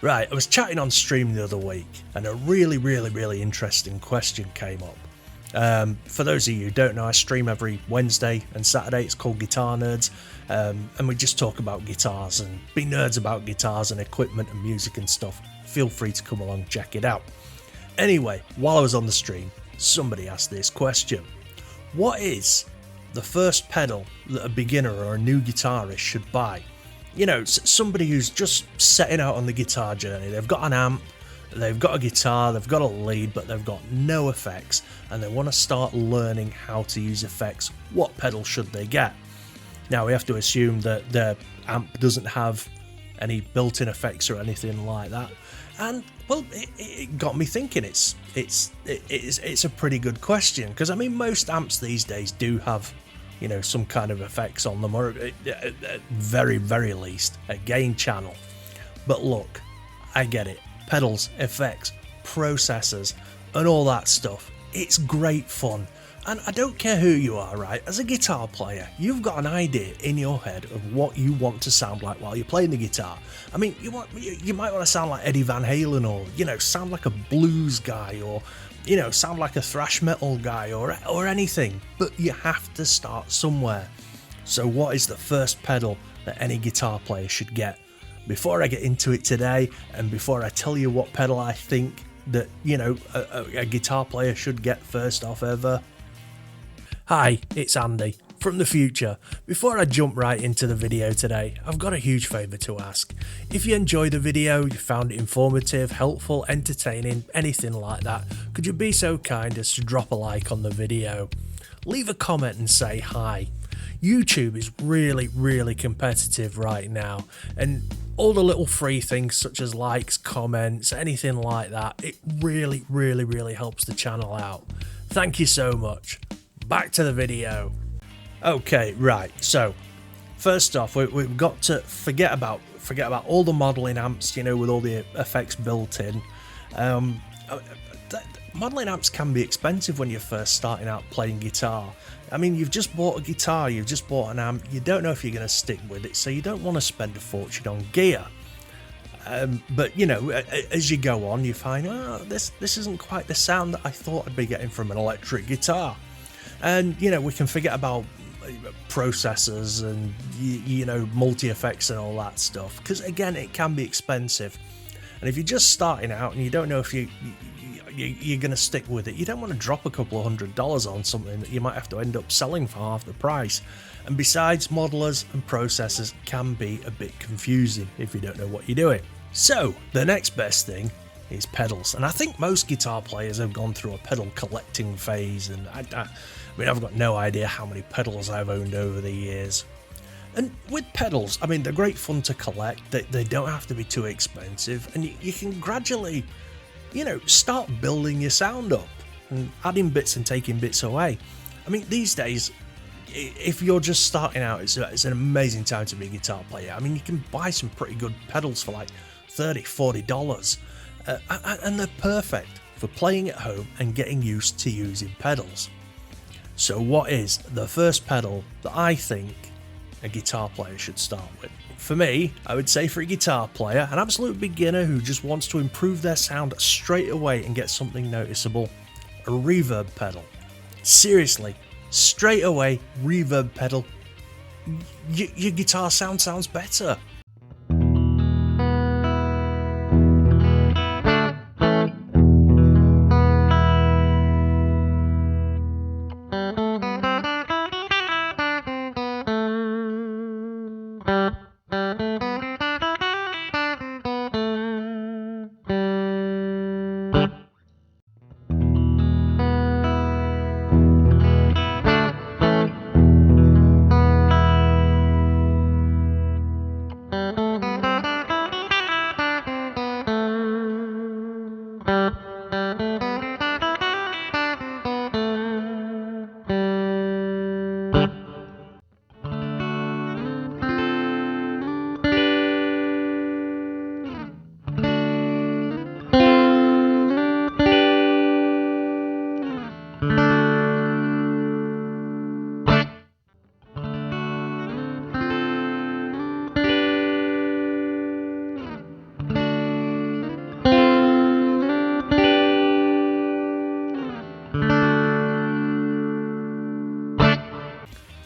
Right, I was chatting on stream the other week and a really interesting question came up. For those of you who don't know, I stream every Wednesday and Saturday. It's called Guitar Nerds, and we just talk about guitars and be nerds about guitars and equipment and music and stuff. Feel free to come along, check it out. Anyway, while I was on the stream, somebody asked this question. What is the first pedal that a beginner or a new guitarist should buy? You know, somebody who's just setting out on the guitar journey. They've got an amp, they've got a guitar, they've got a lead, but they've got no effects, and they want to start learning how to use effects. What pedal should they get? Now, we have to assume that their amp doesn't have any built-in effects or anything like that. And well, it got me thinking. It's a pretty good question, because I mean, most amps these days do have, you know, some kind of effects on them, or at very least a gain channel. But look, I get it. Pedals, effects, processors, and all that stuff. It's great fun. And I don't care who you are, right? As a guitar player, you've got an idea in your head of what you want to sound like while you're playing the guitar. I mean, you might want to sound like Eddie Van Halen, or, you know, sound like a blues guy, or, you know, sound like a thrash metal guy, or anything. But you have to start somewhere. So what is the first pedal that any guitar player should get? Before I get into it today, and before I tell you what pedal I think that, you know, a guitar player should get first off ever. Hi, it's Andy from the future. Before I jump right into the video today, I've got a huge favour to ask. If you enjoyed the video, you found it informative, helpful, entertaining, anything like that, could you be so kind as to drop a like on the video? Leave a comment and say hi. YouTube is really competitive right now, and all the little free things such as likes, comments, anything like that, it really helps the channel out. Thank you so much. Back to the video. Okay, right, so first off, we've got to forget about all the modelling amps, you know, with all the effects built in. Modelling amps can be expensive when you're first starting out playing guitar. I mean, you've just bought a guitar, you've just bought an amp, you don't know if you're going to stick with it, so you don't want to spend a fortune on gear. But, you know, as you go on, you find, oh, this isn't quite the sound that I thought I'd be getting from an electric guitar. And, you know, we can forget about processors and, you know, multi-effects and all that stuff, because, again, it can be expensive. And if you're just starting out and you don't know if you're going to stick with it, you don't want to drop a couple of $100s on something that you might have to end up selling for half the price. And besides, modelers and processors can be a bit confusing if you don't know what you're doing. So the next best thing is pedals, and I think most guitar players have gone through a pedal collecting phase, and I mean, I've got no idea how many pedals I've owned over the years. And with pedals, I mean, they're great fun to collect, they don't have to be too expensive, and you can gradually, you know, start building your sound up and adding bits and taking bits away. I mean, these days, if you're just starting out, it's an amazing time to be a guitar player. I mean, you can buy some pretty good pedals for like $30-40, and they're perfect for playing at home and getting used to using pedals. So what is the first pedal that I think a guitar player should start with? For me, I would say for a guitar player, an absolute beginner who just wants to improve their sound straight away and get something noticeable, a reverb pedal. Seriously, straight away, reverb pedal. Your guitar sounds better.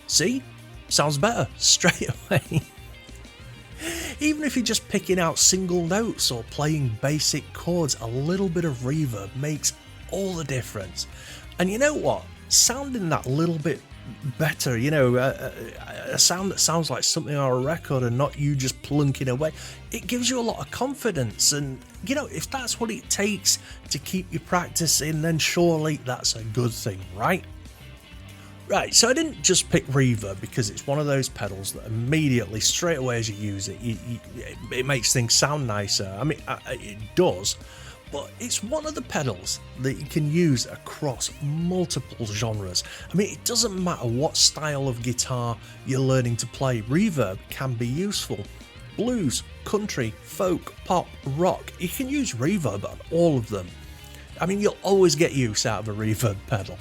See? Sounds better straight away. Even if you're just picking out single notes or playing basic chords, a little bit of reverb makes all the difference. And you know what? Sounding that little bit better, a sound that sounds like something on a record and not you just plunking away, it gives you a lot of confidence. And if that's what it takes to keep you practicing, then surely that's a good thing, right? Right, so I didn't just pick reverb because it's one of those pedals that immediately, straight away as you use it, it makes things sound nicer. I mean, it does, but it's one of the pedals that you can use across multiple genres. I mean, it doesn't matter what style of guitar you're learning to play, reverb can be useful. Blues, country, folk, pop, rock, you can use reverb on all of them. I mean, you'll always get use out of a reverb pedal.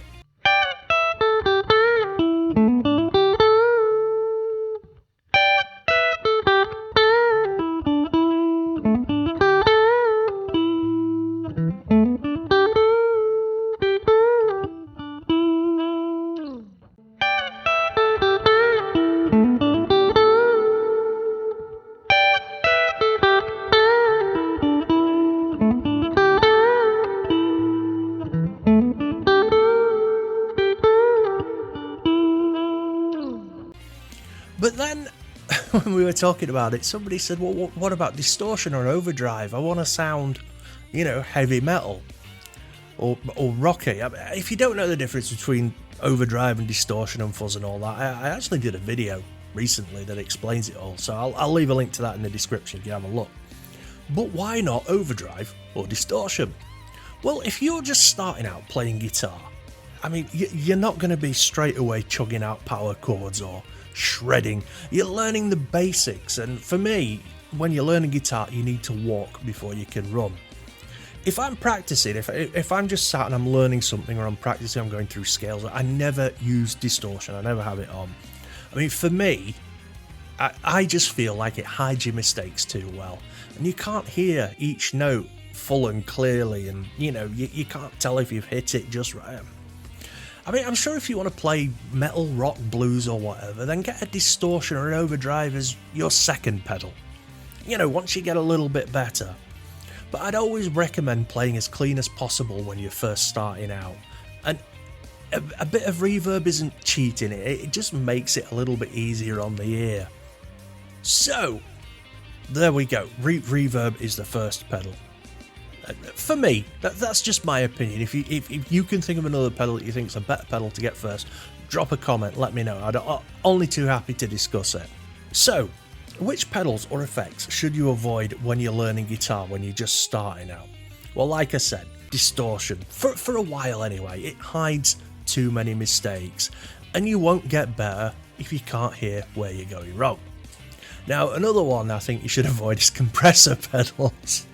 But then, when we were talking about it, somebody said, well, what about distortion or overdrive? I want to sound, heavy metal or rocky. I mean, if you don't know the difference between overdrive and distortion and fuzz and all that, I actually did a video recently that explains it all. So I'll leave a link to that in the description if you have a look. But why not overdrive or distortion? Well, if you're just starting out playing guitar, I mean, you're not going to be straight away chugging out power chords or shredding. You're learning the basics, and for me, when you're learning guitar, you need to walk before you can run. If I'm practicing, if I'm just sat and I'm learning something or I'm practicing, I'm going through scales, I never use distortion, I never have it on. I mean, for me, I just feel like it hides your mistakes too well, and you can't hear each note full and clearly, and you can't tell if you've hit it just right. I mean, I'm sure if you want to play metal, rock, blues or whatever, then get a distortion or an overdrive as your second pedal. Once you get a little bit better. But I'd always recommend playing as clean as possible when you're first starting out. And a bit of reverb isn't cheating it just makes it a little bit easier on the ear. So, there we go. Reverb is the first pedal. For me, that's just my opinion. If you can think of another pedal that you think is a better pedal to get first, drop a comment, let me know. I'm only too happy to discuss it. So, which pedals or effects should you avoid when you're learning guitar, when you're just starting out? Well, like I said, distortion. For a while anyway, it hides too many mistakes, and you won't get better if you can't hear where you're going wrong. Now, another one I think you should avoid is compressor pedals.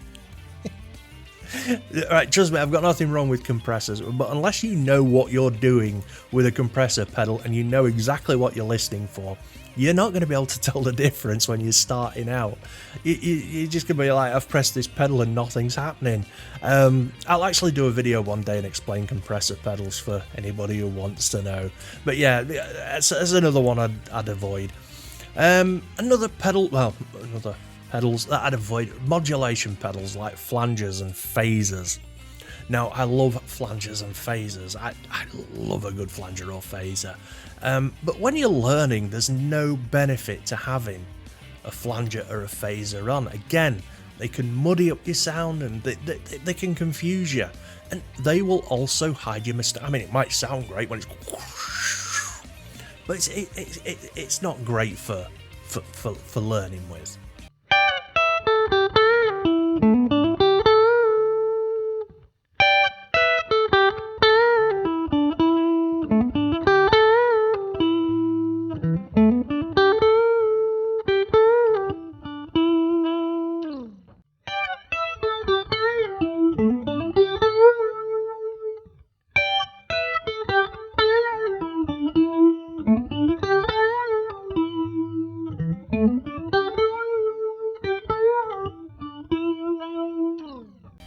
Right, trust me, I've got nothing wrong with compressors, but unless you know what you're doing with a compressor pedal and you know exactly what you're listening for, you're not going to be able to tell the difference when you're starting out. You're just going to be like, I've pressed this pedal and nothing's happening. I'll actually do a video one day and explain compressor pedals for anybody who wants to know. But yeah, that's another one I'd avoid. Another pedals that I'd avoid, modulation pedals like flangers and phasers. Now, I love flangers and phasers. I love a good flanger or phaser. But when you're learning, there's no benefit to having a flanger or a phaser on. Again, they can muddy up your sound and they can confuse you. And they will also hide your mistake. I mean, it might sound great when it's... But it's not great for learning with.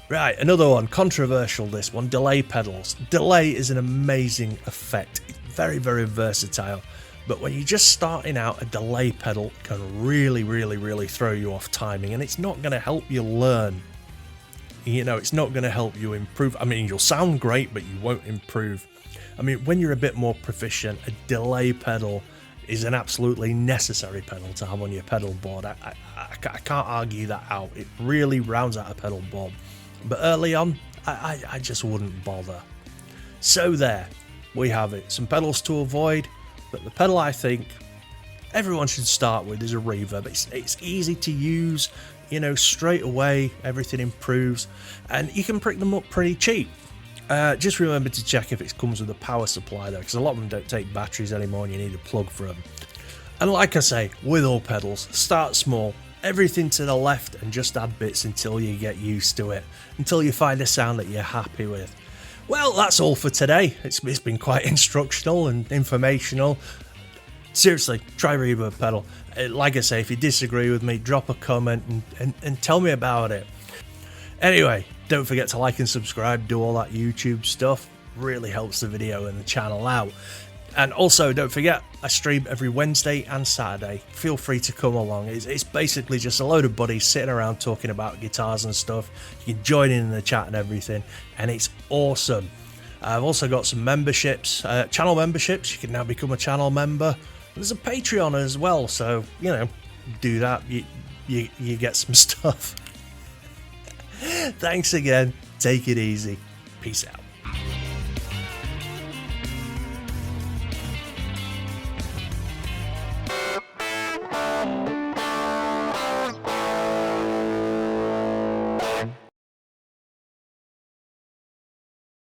Right, another one, controversial this one, delay pedals. Delay is an amazing effect, it's very, very versatile, But when you're just starting out, a delay pedal can really throw you off timing, and it's not going to help you learn. You know, it's not going to help you improve. I mean, you'll sound great, but you won't improve. I mean, when you're a bit more proficient, a delay pedal is an absolutely necessary pedal to have on your pedal board. I can't argue that out. It really rounds out a pedal board. But early on, I just wouldn't bother. So there, we have it. Some pedals to avoid, but the pedal I think everyone should start with is a Reverb. It's easy to use, you know, straight away, everything improves, and you can pick them up pretty cheap. Just remember to check if it comes with a power supply though, because a lot of them don't take batteries anymore and you need a plug for them. And like I say, with all pedals, start small, everything to the left, and just add bits until you get used to it, until you find a sound that you're happy with. Well, that's all for today. It's been quite instructional and informational. Seriously, try Reverb pedal. Like I say, if you disagree with me, drop a comment and tell me about it. Anyway, don't forget to like and subscribe, do all that YouTube stuff. Really helps the video and the channel out. And also, don't forget, I stream every Wednesday and Saturday. Feel free to come along. It's basically just a load of buddies sitting around talking about guitars and stuff. You can join in the chat and everything, and it's awesome. I've also got some memberships, channel memberships. You can now become a channel member. There's a Patreon as well, so, you know, do that. You get some stuff. Thanks again. Take it easy. Peace out.